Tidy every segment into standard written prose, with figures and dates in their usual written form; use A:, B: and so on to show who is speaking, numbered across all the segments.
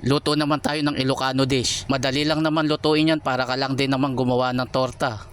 A: Luto naman tayo ng Ilocano dish. Madali lang naman lutuin yan, para ka lang din naman gumawa ng torta.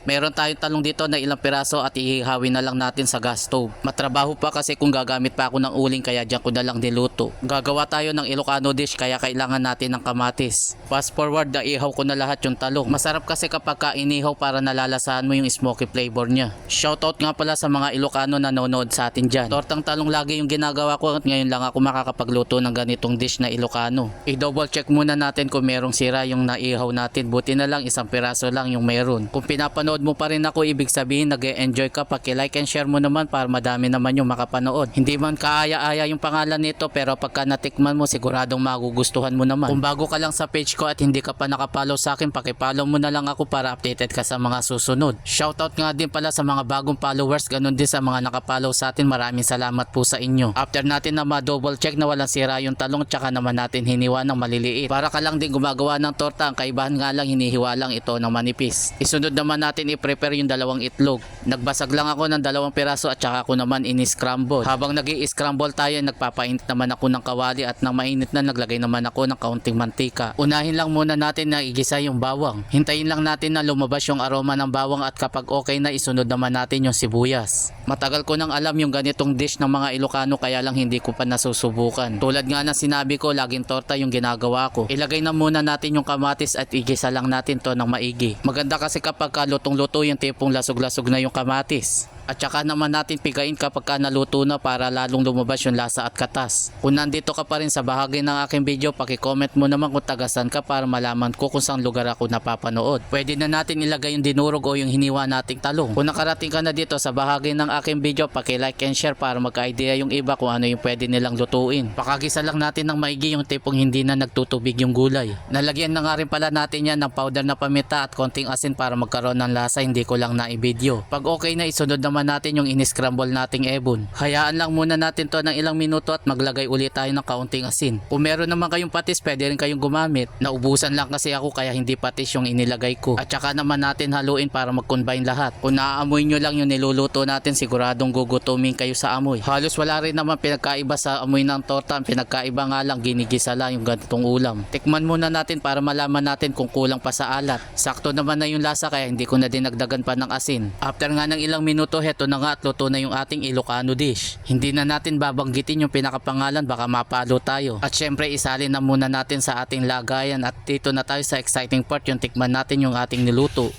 A: Meron tayong talong dito na ilang piraso at ihihawin na lang natin sa gas stove. Matrabaho pa kasi kung gagamit pa ako ng uling, kaya dyan ko na lang niluto. Gagawa tayo ng Ilocano dish, kaya kailangan natin ng kamatis. Fast forward, ihaw ko na lahat yung talong. Masarap kasi kapag ka inihaw, para nalalasahan mo yung smoky flavor niya. Shoutout nga pala sa mga Ilocano na nanonood sa atin dyan. Tortang talong lagi yung ginagawa ko at ngayon lang ako makakapagluto ng ganitong dish na Ilocano. I-double check muna natin kung merong sira yung naihaw natin. Buti na lang isang piraso lang yung meron. Kung pinapanood mo pa rin ako, ibig sabihin nag-e-enjoy ka. Paki-like and share mo naman para madami naman yung makapanood. Hindi man kaaya-aya yung pangalan nito, pero pagka natikman mo, siguradong magugustuhan mo naman. Kung bago ka lang sa page ko at hindi ka pa nakapollow sa akin, paki-follow mo na lang ako para updated ka sa mga susunod. Shoutout nga din pala sa mga bagong followers, ganun din sa mga nakapollow sa atin. Maraming salamat po sa inyo. After natin na ma-double check na walang sira yung talong, tsaka naman natin hiniwa ng maliliit. Para ka lang din gumagawa ng torta, ang kaibahan nga lang hinihiwa lang ito ng manipis. Isunod naman natin i-prepare yung dalawang itlog. Nagbasag lang ako ng 2 piraso at saka ako naman ini-scramble. Habang nag-i-scramble tayo, nagpapainit naman ako ng kawali at nang mainit na, naglagay naman ako ng kaunting mantika. Unahin lang muna natin na igisa yung bawang. Hintayin lang natin na lumabas yung aroma ng bawang at kapag okay na, isunod naman natin yung sibuyas. Matagal ko nang alam yung ganitong dish ng mga Ilocano, kaya lang hindi ko pa nasusubukan. Tulad nga na sinabi ko, laging torta yung ginagawa ko. Ilagay na muna natin yung kamatis at igisa lang natin to ng maigi. Maganda kasi kapag lutong-luto yung tipong lasog-lasog na yung kamatis. At saka naman natin pigain kapag ka naluto na, para lalong lumabas yung lasa at katas. Kung nandito ka pa rin sa bahagi ng aking video, paki-comment mo naman kung tagasan ka para malaman ko kung saan lugar ako napapanood. Pwede na natin ilagay yung dinurog o yung hiniwa nating talong. Kung nakarating ka na dito sa bahagi ng aking video, paki-like and share para magka-idea yung iba kung ano yung pwede nilang lutuin. Pakagisa lang natin ng maigi yung tipong hindi na nagtutubig yung gulay. Nalagyan na nga rin pala natin yan ng powder na paminta at konting asin para magkaroon ng lasa, hindi ko lang na-video. Pag okay na, isunod naman natin yung in-scramble nating ebon. Hayaan lang muna natin to ng ilang minuto at maglagay ulit tayo ng kaunting asin. Kung meron naman kayong patis, pwede rin kayong gumamit. Naubusan lang kasi ako, kaya hindi patis yung inilagay ko. At saka naman natin haluin para mag-combine lahat. Kung naaamoy nyo lang yung niluluto natin, siguradong gugutumin kayo sa amoy. Halos wala rin naman pinagkaiba sa amoy ng torta. Ang pinagkaiba nga lang, ginigisa lang yung ganitong ulam. Tikman muna natin para malaman natin kung kulang pa sa alat. Sakto naman na yung lasa, kaya hindi ko na dinagdagan pa ng asin. After nga ng ilang minuto, heto na nga at luto na yung ating Ilocano dish. Hindi na natin babanggitin yung pinakapangalan, baka mapalo tayo. At syempre, isalin na muna natin sa ating lagayan at dito na tayo sa exciting part, yung tikman natin yung ating niluto.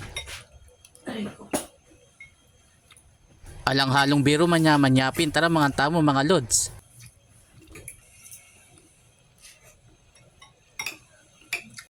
A: Alang halong biro, manya-manyapin. Tara mga tamo, mga lods.